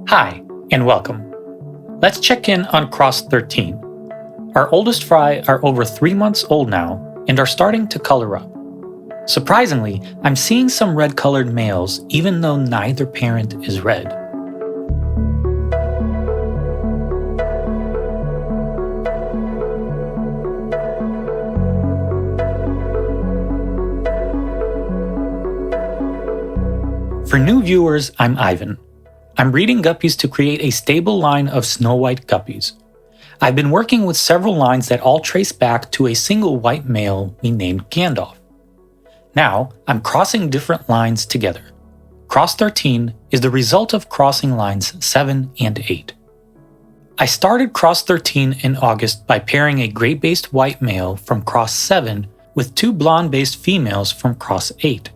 Hi, and welcome. Let's check in on cross 13. Our oldest fry are over 3 months old now and are starting to color up. Surprisingly, I'm seeing some red-colored males even though neither parent is red. For new viewers, I'm Ivan. I'm breeding guppies to create a stable line of snow-white guppies. I've been working with several lines that all trace back to a single white male we named Gandalf. Now, I'm crossing different lines together. Cross 13 is the result of crossing lines 7 and 8. I started cross 13 in August by pairing a gray-based white male from cross 7 with 2 blonde-based females from cross 8.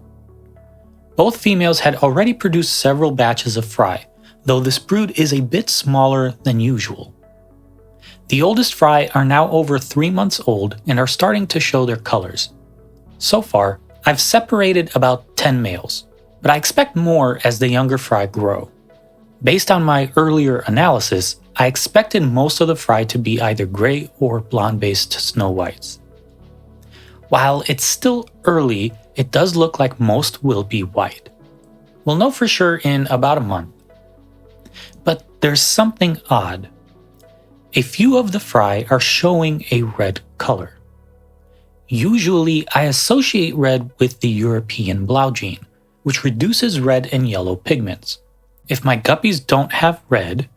Both females had already produced several batches of fry, though this brood is a bit smaller than usual. The oldest fry are now over 3 months old and are starting to show their colors. So far, I've separated about 10 males, but I expect more as the younger fry grow. Based on my earlier analysis, I expected most of the fry to be either gray or blonde-based snow whites. While it's still early, it does look like most will be white. We'll know for sure in about a month. But there's something odd. A few of the fry are showing a red color. Usually, I associate red with the European Blau gene, which reduces red and yellow pigments. If my guppies don't have red,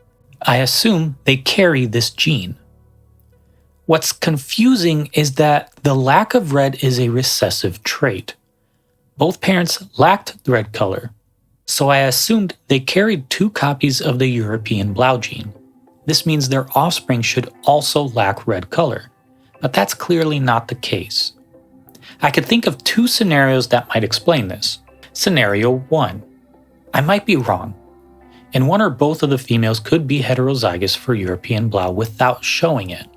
I assume they carry this gene. What's confusing is that the lack of red is a recessive trait. Both parents lacked the red color, so I assumed they carried 2 copies of the European Blau gene. This means their offspring should also lack red color, but that's clearly not the case. I could think of 2 scenarios that might explain this. Scenario 1. I might be wrong, and one or both of the females could be heterozygous for European Blau without showing it.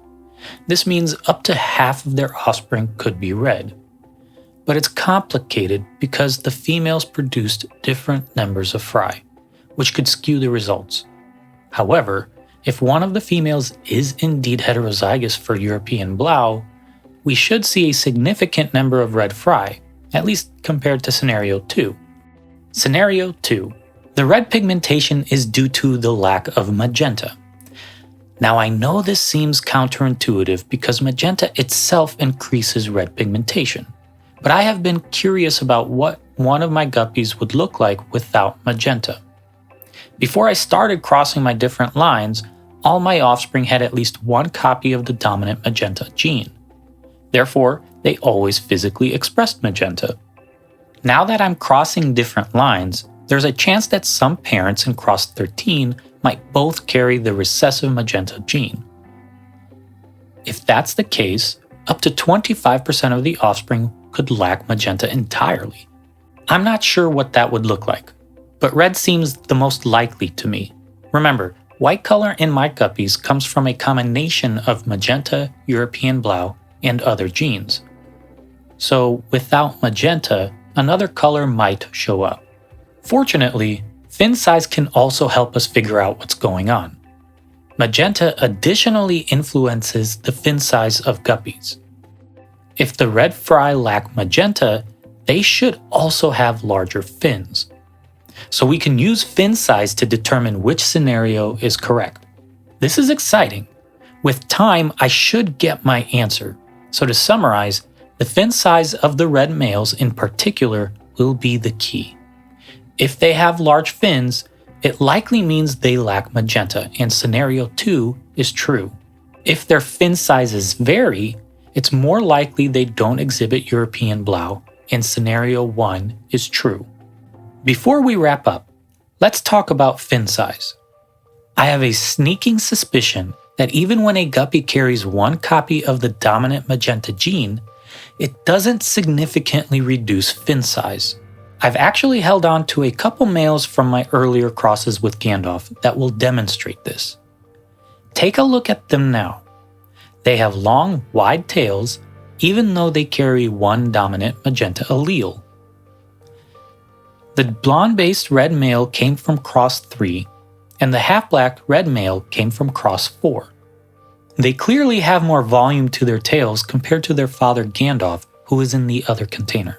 This means up to half of their offspring could be red. But it's complicated because the females produced different numbers of fry, which could skew the results. However, if one of the females is indeed heterozygous for European Blau, we should see a significant number of red fry, at least compared to Scenario 2. Scenario 2. The red pigmentation is due to the lack of magenta. Now I know this seems counterintuitive because magenta itself increases red pigmentation, but I have been curious about what one of my guppies would look like without magenta. Before I started crossing my different lines, all my offspring had at least 1 copy of the dominant magenta gene. Therefore, they always physically expressed magenta. Now that I'm crossing different lines, there's a chance that some parents in cross 13 might both carry the recessive magenta gene. If that's the case, up to 25% of the offspring could lack magenta entirely. I'm not sure what that would look like, but red seems the most likely to me. Remember, white color in my guppies comes from a combination of magenta, European Blau, and other genes. So without magenta, another color might show up. Fortunately, fin size can also help us figure out what's going on. Magenta additionally influences the fin size of guppies. If the red fry lack magenta, they should also have larger fins. So we can use fin size to determine which scenario is correct. This is exciting. With time, I should get my answer. So to summarize, the fin size of the red males in particular will be the key. If they have large fins, it likely means they lack magenta, and scenario 2 is true. If their fin sizes vary, it's more likely they don't exhibit European Blau, and scenario 1 is true. Before we wrap up, let's talk about fin size. I have a sneaking suspicion that even when a guppy carries 1 copy of the dominant magenta gene, it doesn't significantly reduce fin size. I've actually held on to a couple males from my earlier crosses with Gandalf that will demonstrate this. Take a look at them now. They have long, wide tails, even though they carry 1 dominant magenta allele. The blonde-based red male came from cross 3, and the half-black red male came from cross 4. They clearly have more volume to their tails compared to their father Gandalf, who is in the other container.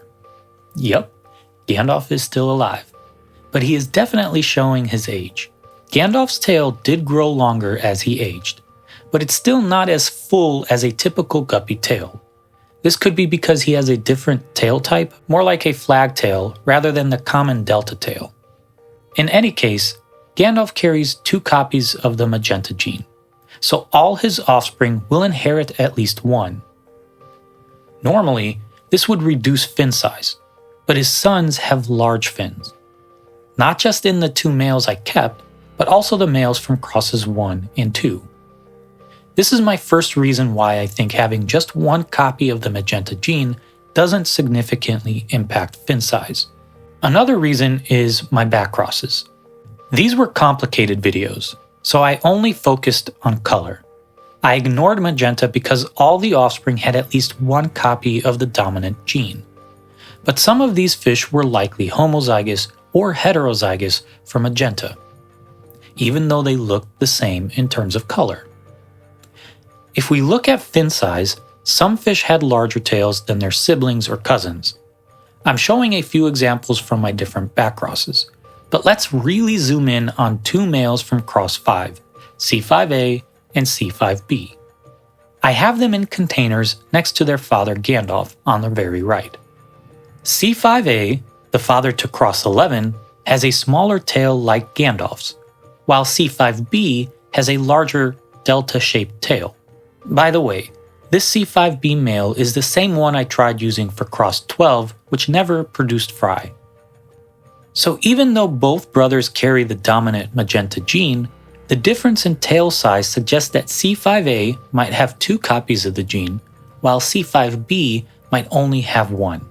Yep, Gandalf is still alive, but he is definitely showing his age. Gandalf's tail did grow longer as he aged, but it's still not as full as a typical Guppy tail. This could be because he has a different tail type, more like a flag tail rather than the common delta tail. In any case, Gandalf carries 2 copies of the Magenta gene, so all his offspring will inherit at least one. Normally, this would reduce fin size, but his sons have large fins. Not just in the 2 males I kept, but also the males from crosses 1 and 2. This is my first reason why I think having just 1 copy of the Magenta gene doesn't significantly impact fin size. Another reason is my back crosses. These were complicated videos, so I only focused on color. I ignored Magenta because all the offspring had at least 1 copy of the dominant gene. But some of these fish were likely homozygous or heterozygous for Magenta, even though they looked the same in terms of color. If we look at fin size, some fish had larger tails than their siblings or cousins. I'm showing a few examples from my different back crosses, but let's really zoom in on 2 males from cross 5, C5a and C5b. I have them in containers next to their father Gandalf on the very right. C5a, the father to cross 11, has a smaller tail like Gandalf's, while C5b has a larger delta-shaped tail. By the way, this C5b male is the same one I tried using for cross 12, which never produced fry. So even though both brothers carry the dominant Magenta gene, the difference in tail size suggests that C5a might have 2 copies of the gene, while C5b might only have 1.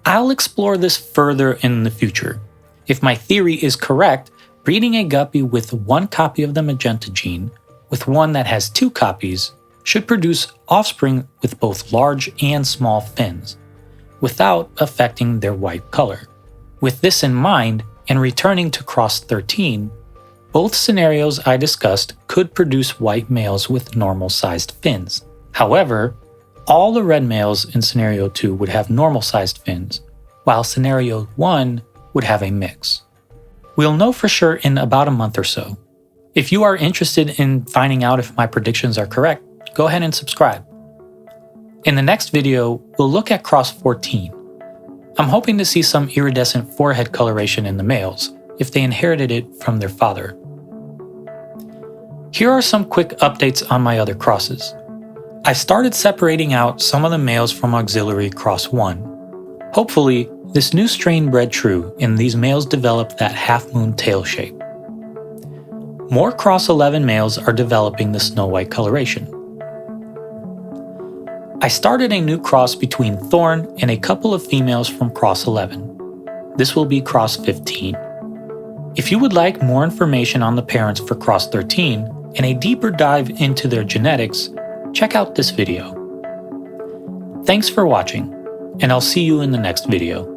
I'll explore this further in the future. If my theory is correct, breeding a guppy with 1 copy of the Magenta gene, with one that has 2 copies, should produce offspring with both large and small fins, without affecting their white color. With this in mind, and returning to cross 13, both scenarios I discussed could produce white males with normal-sized fins. However, all the red males in scenario 2 would have normal-sized fins, while scenario 1 would have a mix. We'll know for sure in about a month or so. If you are interested in finding out if my predictions are correct, go ahead and subscribe. In the next video, we'll look at cross 14. I'm hoping to see some iridescent forehead coloration in the males, if they inherited it from their father. Here are some quick updates on my other crosses. I started separating out some of the males from auxiliary cross 1. Hopefully, this new strain bred true and these males develop that half-moon tail shape. More cross 11 males are developing the snow-white coloration. I started a new cross between Thorn and a couple of females from cross 11. This will be cross 15. If you would like more information on the parents for cross 13 and a deeper dive into their genetics, check out this video. Thanks for watching, and I'll see you in the next video.